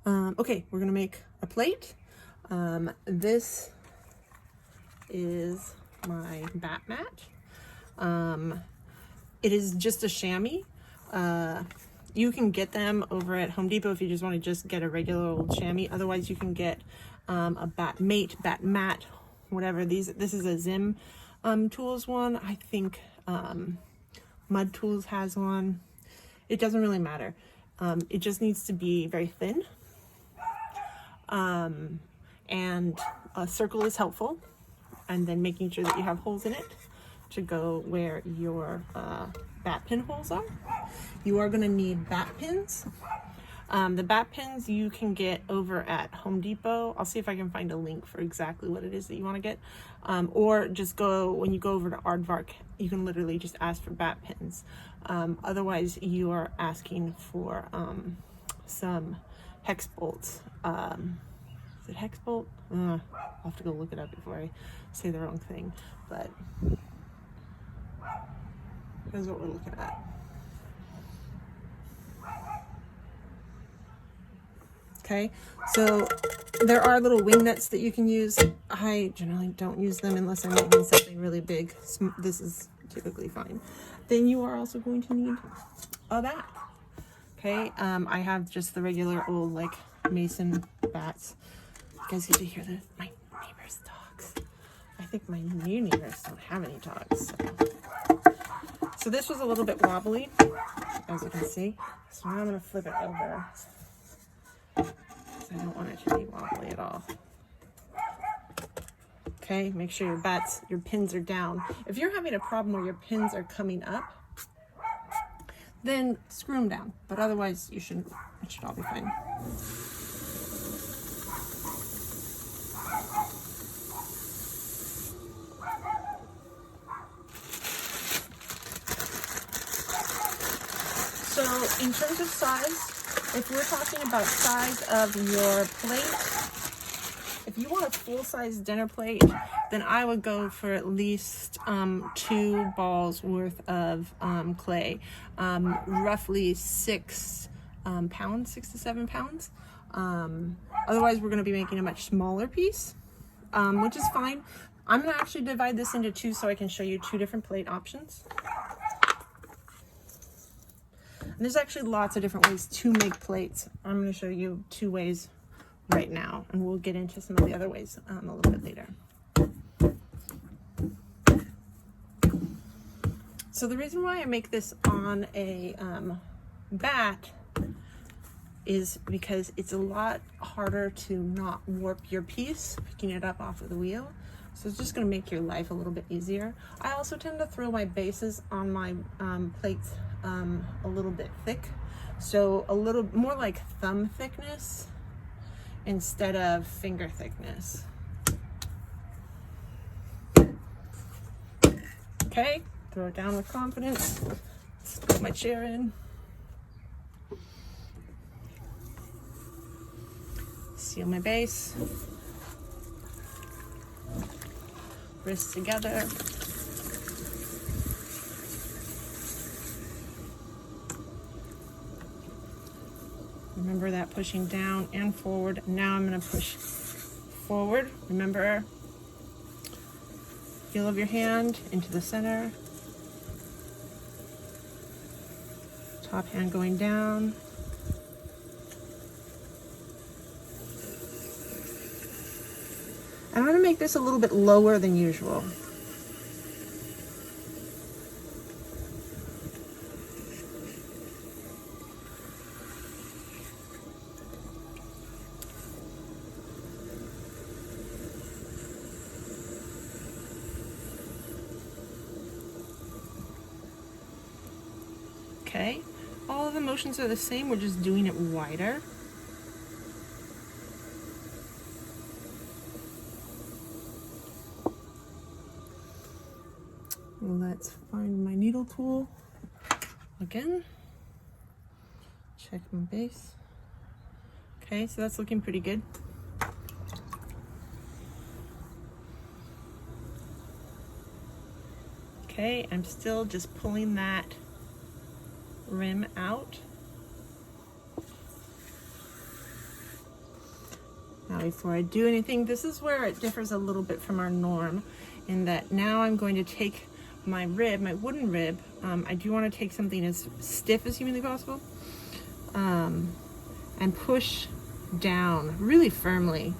Okay, we're gonna make a plate. This is my bat mat. It is just a chamois. You can get them over at Home Depot if you just want to just get a regular old chamois. Otherwise, you can get a bat mat, whatever. This is a Zim Tools one. I think Mud Tools has one. It doesn't really matter. It just needs to be very thin. And a circle is helpful. And then making sure that you have holes in it to go where your bat pin holes are. You are going to need bat pins. The bat pins you can get over at Home Depot. I'll see if I can find a link for exactly what it is that you want to get. Or just go, when you go over to Aardvark, you can literally just ask for bat pins. Otherwise, you are asking for some hex bolts. Is it hex bolt? I'll have to go look it up before I say the wrong thing. But here's what we're looking at. Okay, so there are little wing nuts that you can use. I generally don't use them unless I'm making something really big. This is typically fine. Then you are also going to need a bat. Okay, I have just the regular old like mason bats. You guys get to hear my neighbor's dogs. I think my new neighbors don't have any dogs. So this was a little bit wobbly, as you can see. So now I'm going to flip it over. I don't want it to be wobbly at all. Okay, make sure your pins are down. If you're having a problem where your pins are coming up, then screw them down. But otherwise, it should all be fine. So in terms of size, if we're talking about size of your plate, if you want a full-size dinner plate, then I would go for at least 2 balls worth of clay, roughly 6 pounds, 6 to 7 pounds. Otherwise, we're going to be making a much smaller piece, which is fine. I'm going to actually divide this into 2 so I can show you 2 different plate options. And there's actually lots of different ways to make plates. I'm going to show you 2 ways right now, and we'll get into some of the other ways a little bit later. So the reason why I make this on a bat is because it's a lot harder to not warp your piece picking it up off of the wheel. So it's just going to make your life a little bit easier. I also tend to throw my bases on my plates a little bit thick, so a little more like thumb thickness instead of finger thickness. Okay, throw it down with confidence. Let's put my chair in. Seal my base. Wrists together. Remember that pushing down and forward. Now I'm going to push forward. Remember, heel of your hand into the center. Top hand going down. I'm going to make this a little bit lower than usual. Okay, all of the motions are the same, we're just doing it wider. Let's find my needle tool again. Check my base. Okay, so that's looking pretty good. Okay, I'm still just pulling that rim out. Now before I do anything, this is where it differs a little bit from our norm, in that now I'm going to take my rib, my wooden rib. I do want to take something as stiff as humanly possible, and push down really firmly.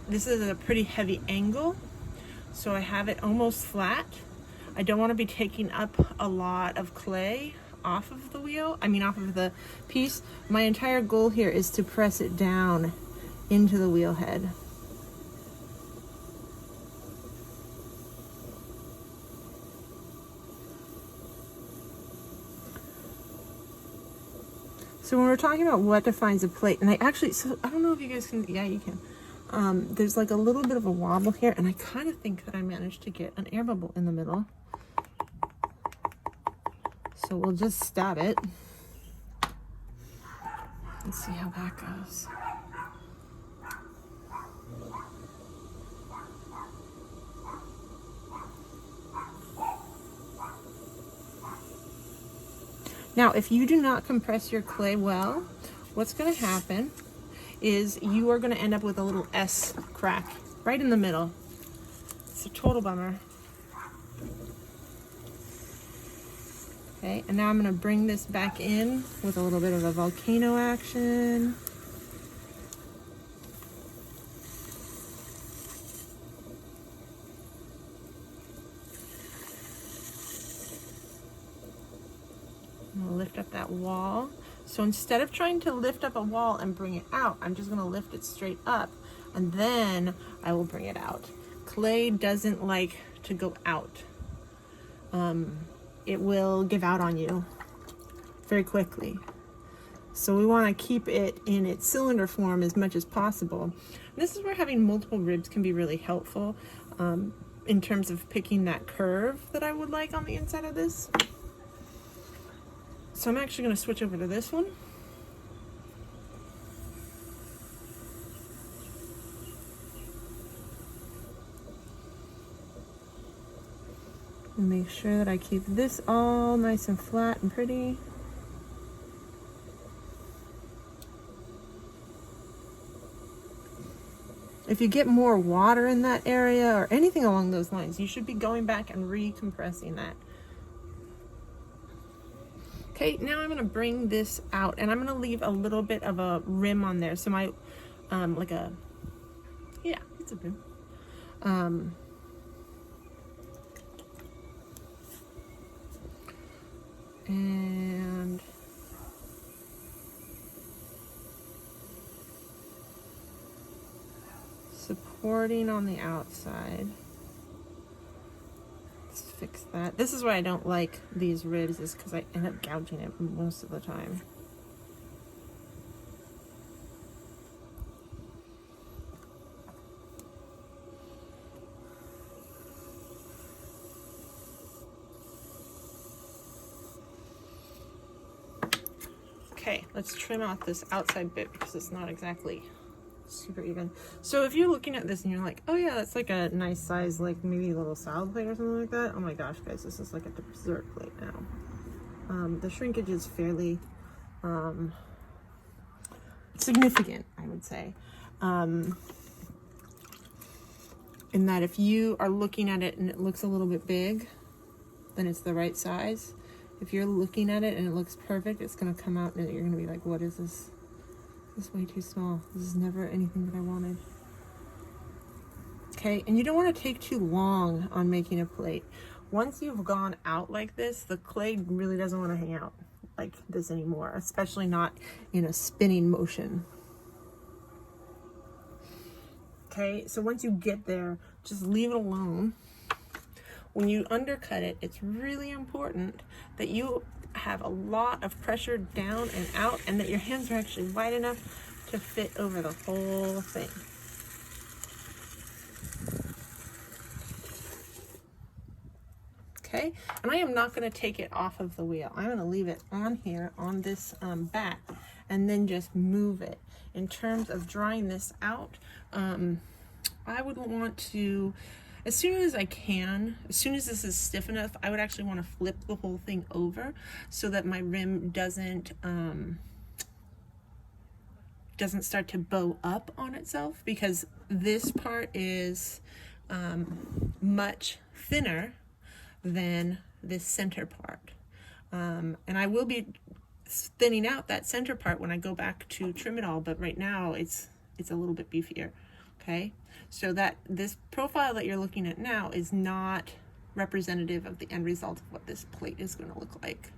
This is a pretty heavy angle, so I have it almost flat. I don't want to be taking up a lot of clay off of the wheel, off of the piece. My entire goal here is to press it down into the wheel head. So when we're talking about what defines a plate, and I don't know if you guys can, yeah, you can. There's like a little bit of a wobble here, and I kind of think that I managed to get an air bubble in the middle. So we'll just stab it. Let's see how that goes. Now, if you do not compress your clay well, what's going to happen is you are going to end up with a little S crack right in the middle. It's a total bummer. Okay, and now I'm going to bring this back in with a little bit of a volcano action. I'm going to lift up that wall. So instead of trying to lift up a wall and bring it out, I'm just going to lift it straight up, and then I will bring it out. Clay doesn't like to go out. It will give out on you very quickly. So we want to keep it in its cylinder form as much as possible. And this is where having multiple ribs can be really helpful in terms of picking that curve that I would like on the inside of this. So I'm actually going to switch over to this one. And make sure that I keep this all nice and flat and pretty. If you get more water in that area or anything along those lines, you should be going back and recompressing that. Okay, now I'm going to bring this out, and I'm going to leave a little bit of a rim on there. So my, it's a rim. And supporting on the outside. Let's fix that. This is why I don't like these ribs, is because I end up gouging it most of the time. Okay, let's trim off this outside bit because it's not exactly super even. So if you're looking at this and you're like, oh yeah, that's like a nice size, like maybe a little salad plate or something like that. Oh my gosh, guys, this is like a dessert plate now. The shrinkage is fairly significant, I would say. In that if you are looking at it and it looks a little bit big, then it's the right size. If you're looking at it and it looks perfect, it's going to come out and you're going to be like, what is this? This is way too small. This is never anything that I wanted. Okay, and you don't want to take too long on making a plate. Once you've gone out like this, the clay really doesn't want to hang out like this anymore, especially not in a spinning motion. Okay, so once you get there, just leave it alone. When you undercut it, it's really important that you have a lot of pressure down and out, and that your hands are actually wide enough to fit over the whole thing. Okay, and I am not going to take it off of the wheel. I'm going to leave it on here on this back, and then just move it. In terms of drying this out, I would want to, as soon as I can, as soon as this is stiff enough, I would actually want to flip the whole thing over so that my rim doesn't doesn't start to bow up on itself, because this part is much thinner than this center part. And I will be thinning out that center part when I go back to trim it all, but right now it's a little bit beefier. Okay, so that this profile that you're looking at now is not representative of the end result of what this plate is going to look like.